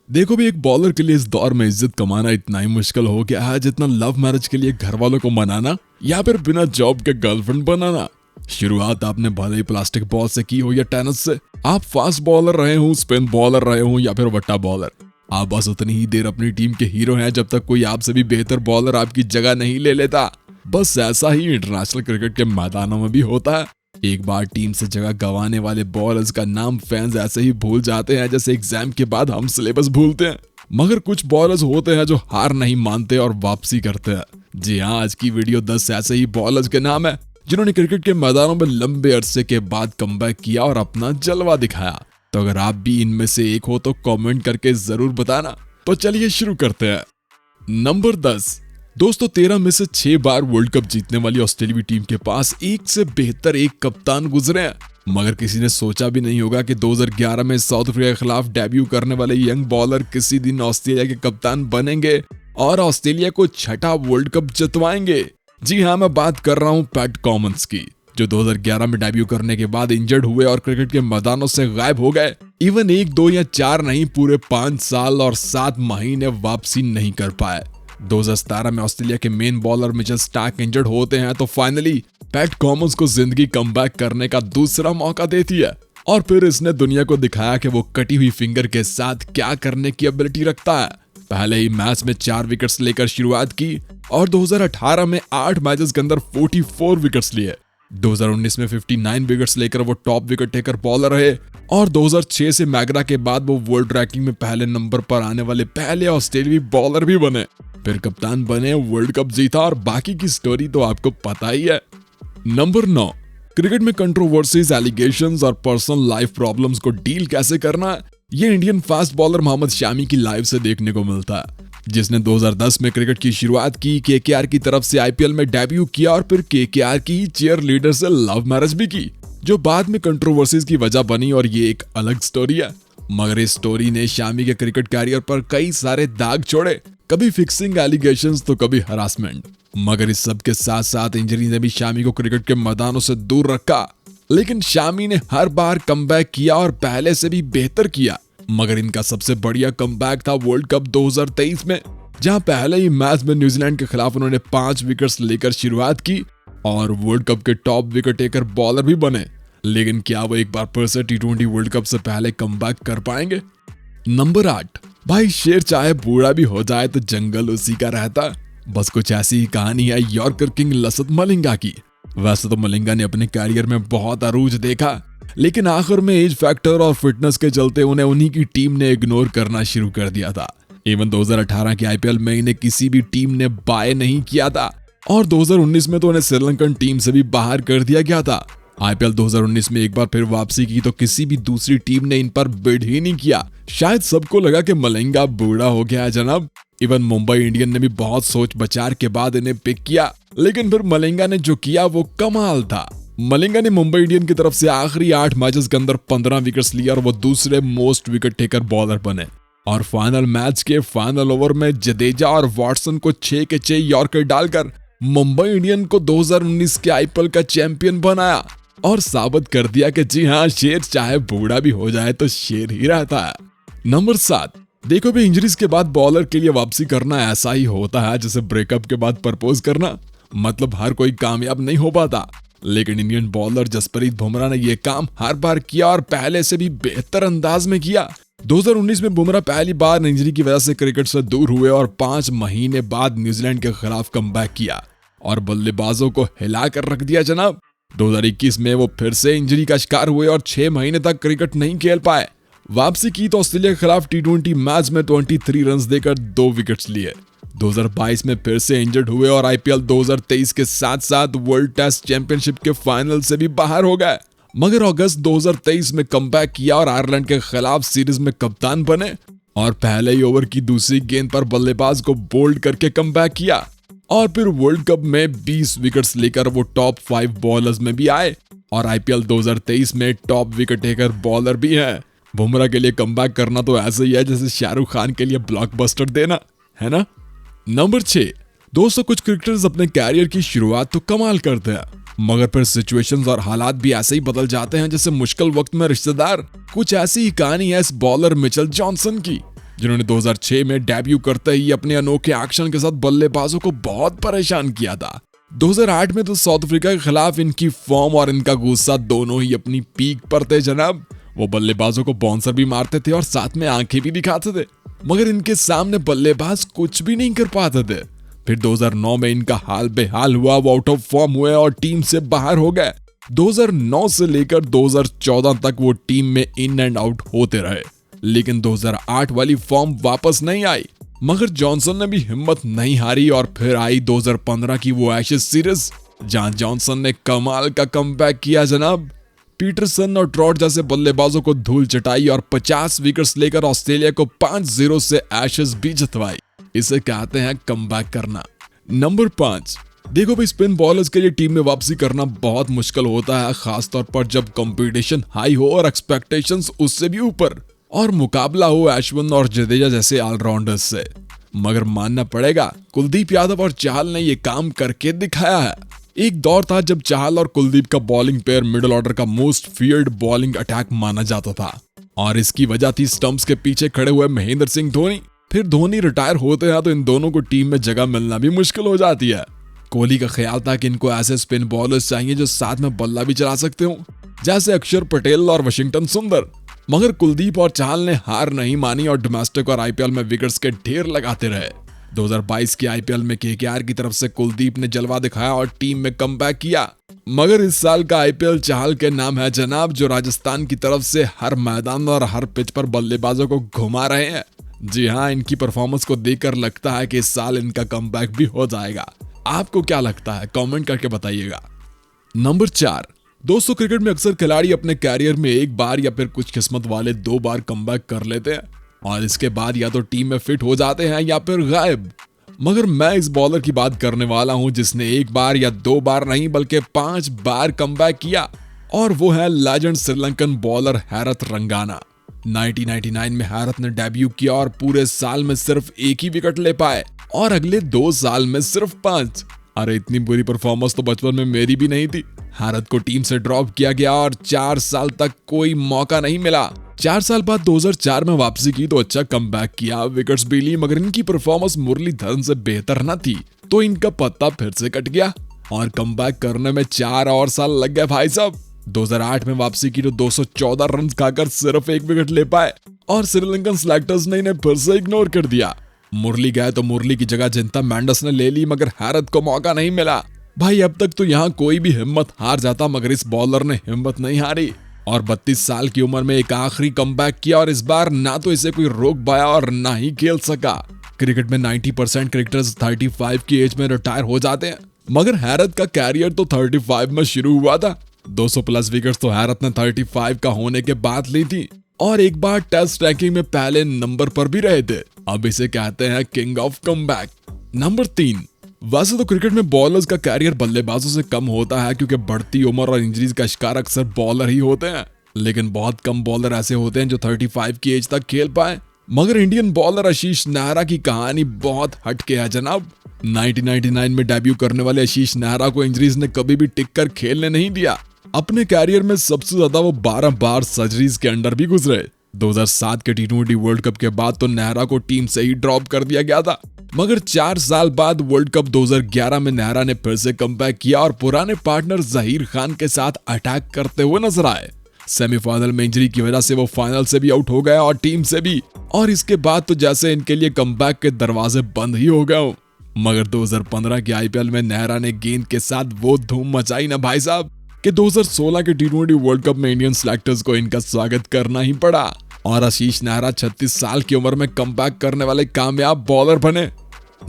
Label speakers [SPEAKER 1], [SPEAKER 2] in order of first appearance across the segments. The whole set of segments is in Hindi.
[SPEAKER 1] देखो भी एक बॉलर के लिए इस दौर में इज्जत कमाना इतना ही मुश्किल हो गया है जितना लव मैरिज के लिए घर वालों को मनाना या फिर बिना जॉब के गर्लफ्रेंड बनाना। शुरुआत आपने भले ही प्लास्टिक बॉल से की हो या टेनिस से, आप फास्ट बॉलर रहे हो, स्पिन बॉलर रहे हो या फिर वट्टा बॉलर, आप बस उतनी ही देर अपनी टीम के हीरो हैं जब तक कोई आपसे भी बेहतर बॉलर आपकी जगह नहीं ले लेता। बस ऐसा ही इंटरनेशनल क्रिकेट के मैदानों में भी होता है। एक बार टीम से जगह गंवाने वाले बॉलर्स का नाम फैंस ऐसे ही भूल जाते हैं जैसे एग्जाम के बाद हम सिलेबस भूलते हैं। मगर कुछ बॉलर्स होते हैं जो हार नहीं मानते और वापसी करते हैं। जी हाँ, आज की वीडियो 10 ऐसे ही बॉलर्स के नाम है जिन्होंने क्रिकेट के मैदानों में लंबे अरसे के बाद कमबैक किया और अपना जलवा दिखाया। तो अगर आप भी इनमें से एक हो तो कमेंट करके जरूर बताना। तो चलिए शुरू करते हैं। नंबर 10। दोस्तों, 13 में से 6 बार वर्ल्ड कप जीतने वाली ऑस्ट्रेलियाई टीम के पास एक से बेहतर एक कप्तान गुजरे हैं। मगर किसी ने सोचा भी नहीं होगा कि 2011 में साउथ अफ्रीका के खिलाफ डेब्यू करने वाले यंग बॉलर किसी दिन ऑस्ट्रेलिया के कप्तान बनेंगे और ऑस्ट्रेलिया को छठा वर्ल्ड कप जितवाएंगे। जी हाँ, मैं बात कर रहा हूँ पैट कमिंस की, जो 2011 में डेब्यू करने के बाद इंजर्ड हुए और क्रिकेट के मैदानों से गायब हो गए। इवन 1, 2 या 4 नहीं, पूरे 5 साल और 7 महीने वापसी नहीं कर पाए। 2017 में ऑस्ट्रेलिया के main bowler Mitchell Starc injured होते हैं तो फाइनली पैट कमिंस को जिंदगी कमबैक करने का दूसरा मौका देती है और फिर इसने दुनिया को दिखाया कि वो कटी हुई फिंगर के साथ क्या करने की एबिलिटी रखता है। पहले ही मैच में 4 विकेट्स लेकर शुरुआत की और 2018 में 8 मैचेस के अंदर 44 विकेट्स लिए। 2019 में 59 विकेट्स लेकर वो टॉप विकेट टेकर बॉलर रहे और 2006 से मैगरा के बाद वो वर्ल्ड रैंकिंग में पहले नंबर पर आने वाले पहले ऑस्ट्रेलियाई बॉलर भी बने। फिर कप्तान बने, वर्ल्ड कप जीता और बाकी की स्टोरी तो आपको पता ही है। नंबर 9। क्रिकेट में कंट्रोवर्सीज, एलिगेशंस और पर्सनल लाइफ प्रॉब्लम्स को डील कैसे करना, ये Indian fast bowler Mohammed Shami की लाइफ से देखने को मिलता है, जिसने 2010 में क्रिकेट की शुरुआत की, केकेआर की तरफ से आईपीएल में डेब्यू किया और फिर केकेआर की चीयर लीडर से लव मैरिज भी की, जो बाद में कंट्रोवर्सीज की वजह बनी और ये एक अलग स्टोरी है। मगर इस स्टोरी ने शामी के क्रिकेट कैरियर पर कई सारे दाग छोड़े, कभी फिक्सिंग एलिगेशंस तो कभी हरासमेंट। मगर इस सब के साथ साथ इंजरी ने भी शामी को क्रिकेट के मैदानों से दूर रखा। लेकिन शामी ने हर बार कमबैक किया और पहले से भी बेहतर किया। मगर इनका सबसे बढ़िया कमबैक था वर्ल्ड कप 2023 में, जहां पहले ही मैच में न्यूजीलैंड के खिलाफ उन्होंने 5 विकेट्स लेकर शुरुआत की और वर्ल्ड कप के टॉप विकेट टेकर बॉलर भी बने। लेकिन क्या वो एक बार फिर से T20 वर्ल्ड कप से पहले कमबैक कर पाएंगे? नंबर 8। भाई, शेर चाहे बूढ़ा भी हो जाए तो जंगल उसी का रहता। बस कुछ ऐसी ही कहानी है यॉर्कर किंग लसिथ मलिंगा की। वैसे तो मलिंगा ने अपने कैरियर में बहुत अरूज देखा, लेकिन आखिर में एज फैक्टर और फिटनेस के चलते उन्हें उन्हीं की टीम ने इग्नोर करना शुरू कर दिया था। इवन 2018 के आईपीएल में इन्हें किसी भी टीम ने बाय नहीं किया था और 2019 में तो उन्हें श्रीलंकन टीम से भी बाहर कर दिया गया था। आईपीएल 2019 में एक बार फिर वापसी की तो किसी भी दूसरी टीम ने इन पर बिड ही नहीं किया। शायद सबको लगा कि मलिंगा बूढ़ा हो गया है जनाब। इवन मुंबई इंडियन ने भी बहुत सोच विचार के बाद इन्हें पिक किया, लेकिन फिर मलिंगा ने जो किया वो कमाल था। मलिंगा ने मुंबई इंडियन की तरफ से आखिरी 8 मैचेस के अंदर 15 विकेट्स लिए और वो दूसरे मोस्ट विकेट टेकर बॉलर बने और फाइनल मैच के फाइनल ओवर में जडेजा और वॉटसन को 6 के 6 यॉर्कर डालकर मुंबई इंडियन को 2019 के आईपीएल का चैंपियन बनाया और साबित कर दिया कि जी हाँ, शेर चाहे बूढ़ा भी हो जाए तो शेर ही रहता है। नंबर 7। देखो भी, इंजरीज के बाद बॉलर के लिए वापसी करना ऐसा ही होता है जैसे ब्रेकअप के बाद प्रपोज करना। मतलब हर कोई कामयाब नहीं हो पाता, लेकिन इंडियन बॉलर जसप्रीत बुमराह ने यह काम हर बार किया और पहले से भी बेहतर अंदाज में किया। 2019 में बुमराह पहली बार इंजरी की वजह से क्रिकेट से दूर हुए और 5 महीने बाद न्यूजीलैंड के खिलाफ कमबैक किया और बल्लेबाजों को हिला कर रख दिया जनाब। 2021 में वो फिर से इंजरी का शिकार हुए और 6 महीने तक क्रिकेट नहीं खेल पाए। वापसी की तो ऑस्ट्रेलिया के खिलाफ T20 मैच में 23 रन देकर 2 विकेट्स लिए। 2022 में फिर से इंजर्ड हुए और आईपीएल 2023 के साथ साथ वर्ल्ड टेस्ट चैंपियनशिप के फाइनल से भी बाहर हो गए। मगर अगस्त 2023 में कमबैक किया और आयरलैंड के खिलाफ सीरीज में कप्तान बने और पहले ही ओवर की दूसरी गेंद पर बल्लेबाज को बोल्ड करके कमबैक किया और फिर वर्ल्ड कप में 20 विकेट्स लेकर वो टॉप 5 बॉलर्स में भी आए और आईपीएल 2023 में टॉप विकेट टेकर बॉलर भी हैं। बुमराह के लिए कमबैक करना तो ऐसे ही है जैसे शाहरुख खान के लिए ब्लॉकबस्टर देना, है ना? नंबर 6। दोस्तों, कुछ क्रिकेटर्स अपने कैरियर की शुरुआत तो कमाल करते हैं, मगर फिर सिचुएशंस और हालात भी ऐसे ही बदल जाते हैं जैसे मुश्किल वक्त में रिश्तेदार। कुछ ऐसी ही कहानी है इस बॉलर मिचेल जॉनसन की, जिन्होंने 2006 में डेब्यू करते ही अपने अनोखे एक्शन के साथ बल्लेबाजों को बहुत परेशान किया था। 2008 में तो साउथ अफ्रीका के खिलाफ इनकी फॉर्म और इनका गुस्सा दोनों ही अपनी पीक पर थे जनाब। वो बल्लेबाजों को बाउंसर भी मारते थे और साथ में आंखें भी दिखाते थे, मगर इनके सामने बल्लेबाज कुछ भी नहीं कर पाते थे। फिर 2009 में इनका हाल बेहाल हुआ, वो आउट ऑफ फॉर्म हुए और टीम से बाहर हो गए। 2009 से लेकर 2014 तक वो टीम में इन एंड आउट होते रहे, लेकिन 2008 वाली फॉर्म वापस नहीं आई। मगर जॉनसन ने भी हिम्मत नहीं हारी और फिर आई 2015 की वो एशेज सीरीज, जहां जॉनसन ने कमाल का कमबैक किया जनाब। पीटरसन और ट्रॉट जैसे बल्लेबाजों को धूल चटाई और 50 विकेट्स लेकर ऑस्ट्रेलिया को 5-0 से एशेज भी जितवाई। इसे कहते हैं कमबैक करना। नंबर 5, देखो भाई, स्पिन बॉलर्स के लिए टीम में वापसी करना बहुत मुश्किल होता है, खासतौर पर जब कंपटीशन हाई हो और एक्सपेक्टेशंस उससे भी ऊपर, और मुकाबला हो अश्विन और जडेजा जैसे ऑलराउंडर्स से। मगर मानना पड़ेगा, कुलदीप यादव और चाहल ने ये काम करके दिखाया है। एक दौर था जब चाहल और कुलदीप का बॉलिंग पेयर मिडिल ऑर्डर का मोस्ट फियर्ड बॉलिंग अटैक माना जाता था, और इसकी वजह थी स्टंप्स के पीछे खड़े हुए महेंद्र सिंह धोनी। फिर धोनी रिटायर होते हैं तो इन दोनों को टीम में जगह मिलना भी मुश्किल हो जाती है। कोहली का ख्याल था कि इनको ऐसे स्पिन बॉलर्स चाहिए जो साथ में बल्ला भी चला सकते हो, जैसे अक्षर पटेल और वशिंगटन सुंदर। मगर कुलदीप और चाहल ने हार नहीं मानी और डोमेस्टिक और आईपीएल में विकेट्स के ढेर लगाते रहे। 2022 के आईपीएल में केकेआर की तरफ से कुलदीप ने जलवा दिखाया और टीम में कमबैक किया। मगर इस साल का आईपीएल चाहल के नाम है जनाब, जो राजस्थान की तरफ से हर मैदान और हर पिच पर बल्लेबाजों को घुमा रहे हैं। जी हाँ, इनकी परफॉर्मेंस को देखकर लगता है कि इस साल इनका कमबैक भी हो जाएगा। आपको क्या लगता है, कमेंट करके बताइएगा। नंबर 4, दोस्तों, क्रिकेट में अक्सर खिलाड़ी अपने कैरियर में एक बार या फिर कुछ किस्मत वाले 2 बार कमबैक कर लेते हैं और इसके बाद या तो टीम में फिट हो जाते हैं या फिर गायब। मगर मैं इस बॉलर की बात करने वाला हूं जिसने 1 बार या 2 बार नहीं बल्कि 5 बार कमबैक किया, और वो है लेजेंड श्रीलंकन बॉलर हैरत रंगाना। 1999 में हैरत ने डेब्यू किया और पूरे साल में सिर्फ 1 ही विकेट ले पाए और अगले 2 साल में सिर्फ 5। अरे इतनी बुरी परफॉर्मेंस तो बचपन में मेरी भी नहीं थी। हैरत को टीम से ड्रॉप किया गया और 4 साल तक कोई मौका नहीं मिला। 4 साल बाद 2004 में वापसी की तो अच्छा कमबैक किया, विकेट्स भी ली, मगर इनकी परफॉर्मेंस मुरलीधरन से बेहतर न थी, तो इनका पत्ता फिर से कट गया और कमबैक करने में 4 और साल लग गए भाई साहब। 2008 में वापसी की तो 214 रन खाकर सिर्फ 1 विकेट ले पाए और श्रीलंकन सिलेक्टर्स ने इन्हें फिर से इग्नोर कर दिया। मुरली गए तो मुरली की जगह जिंता मैंडस ने ले ली, मगर हैरत को मौका नहीं मिला। भाई अब तक तो यहाँ कोई भी हिम्मत हार जाता, मगर इस बॉलर ने हिम्मत नहीं हारी और 32 साल की उम्र में एक आखिरी कमबैक किया, और इस बार ना तो इसे कोई रोक पाया और ना ही खेल सका। क्रिकेट में 90% क्रिकेटर्स 35 की एज में रिटायर हो जाते हैं, मगर हैरत का कैरियर तो 35 में शुरू हुआ था। 200 प्लस विकेट्स तो हैरत ने 35 का होने के बाद ली थी और एक बार टेस्ट रैंकिंग में पहले नंबर पर भी रहे थे। अब इसे कहते हैं किंग ऑफ कमबैक। नंबर 3, वैसे तो क्रिकेट में बॉलर्स का कैरियर बल्लेबाजों से कम होता है क्योंकि बढ़ती उम्र और इंजरीज का शिकार अक्सर बॉलर ही होते हैं, लेकिन बहुत कम बॉलर ऐसे होते हैं जो 35 की एज तक खेल पाए। मगर इंडियन बॉलर आशीष नेहरा की कहानी बहुत हटके है जनाब। 1999 में डेब्यू करने वाले आशीष नेहरा को इंजरीज ने कभी भी टिक कर खेलने नहीं दिया। अपने कैरियर में सबसे ज्यादा वो 12 बार सर्जरीज के अंडर भी गुजरे। 2007 के टी20 वर्ल्ड कप के बाद तो नेहरा को टीम से ही ड्रॉप कर दिया गया था, मगर 4 साल बाद वर्ल्ड कप 2011 में नेहरा ने फिर से कमबैक किया और पुराने पार्टनर जहीर खान के साथ अटैक करते हुए नजर आए। सेमीफाइनल में इंजरी की वजह से वो फाइनल से भी आउट हो गए और टीम से भी, और इसके बाद तो जैसे इनके लिए कमबैक के दरवाजे बंद ही हो गए। मगर 2015 के आईपीएल में नेहरा ने गेंद के साथ वो धूम मचाई ना भाई साहब कि 2016 के टी20 वर्ल्ड कप में इंडियन सिलेक्टर्स को इनका स्वागत करना ही पड़ा और आशीष नेहरा 36 साल की उम्र में कमबैक करने वाले कामयाब बॉलर बने।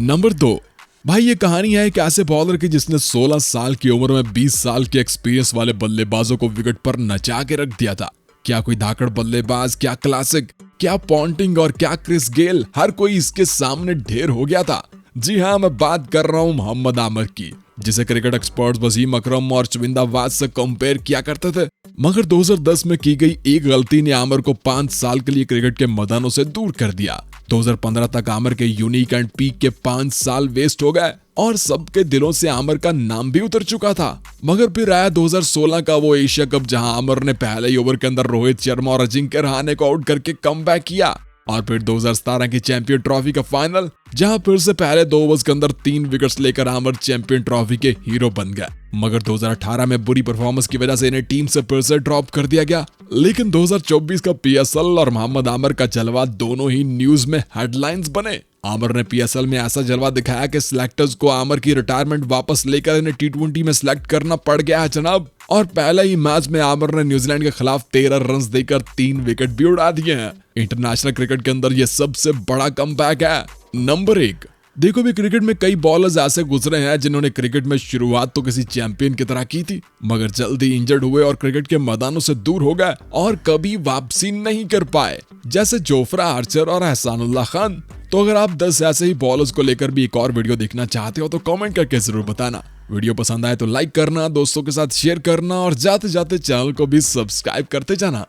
[SPEAKER 1] नंबर 2, भाई ये कहानी है एक ऐसे बॉलर की जिसने 16 साल की उम्र में 20 साल के एक्सपीरियंस वाले बल्लेबाजों को विकेट पर नचा के रख दिया था। क्या कोई धाकड़ बल्लेबाज, क्या क्लासिक, क्या पॉन्टिंग और क्या क्रिस गेल, हर कोई इसके सामने ढेर हो गया था। जी हाँ, मैं बात कर रहा हूँ मोहम्मद आमिर की, जिसे क्रिकेट एक्सपर्ट्स वसीम अकरम और चविंदा वाज से कंपेयर किया करते थे। मगर 2010 में की गई एक गलती ने आमिर को 5 साल के लिए क्रिकेट के मैदानों से दूर कर दिया। 2015 तक आमिर के यूनिक एंड पीक के 5 साल वेस्ट हो गए और सबके दिलों से आमिर का नाम भी उतर चुका था। मगर फिर आया 2016 का वो एशिया कप, जहां आमिर ने पहले ही ओवर के अंदर रोहित शर्मा और अजिंक्य रहाणे को आउट करके कमबैक किया और फिर 2017 की चैंपियन ट्रॉफी का फाइनल, जहां फिर से पहले 2 ओवर्स के अंदर 3 विकेट्स लेकर आमिर चैंपियन ट्रॉफी के हीरो बन गए। मगर 2018 में बुरी परफॉर्मेंस की वजह से इन्हें टीम से फिर से ड्रॉप कर दिया गया। लेकिन 2024 का पीएसएल और मोहम्मद आमिर का जलवा दोनों ही न्यूज में हेडलाइंस बने। आमिर ने पीएसएल में ऐसा जलवा दिखाया कि सिलेक्टर्स को आमिर की रिटायरमेंट वापस लेकर इन्हें टी20 में सिलेक्ट करना पड़ गया है जनाब। और पहले ही मैच में आमिर ने न्यूजीलैंड के खिलाफ 13 रन देकर 3 विकेट भी उड़ा दिए हैं। इंटरनेशनल क्रिकेट के अंदर यह सबसे बड़ा कमबैक है। नंबर 1, देखो भी क्रिकेट में कई बॉलर्स ऐसे गुजरे हैं जिन्होंने क्रिकेट में शुरुआत तो किसी चैंपियन की तरह की थी, मगर जल्दी इंजर्ड हुए और क्रिकेट के मैदानों से दूर हो गए और कभी वापसी नहीं कर पाए, जैसे जोफ्रा आर्चर और एहसानुल्लाह खान। तो अगर आप 10 ऐसे ही बॉलर्स को लेकर भी एक और वीडियो देखना चाहते हो तो कमेंट करके जरूर बताना। वीडियो पसंद आए तो लाइक करना, दोस्तों के साथ शेयर करना और जाते जाते चैनल को भी सब्सक्राइब करते जाना।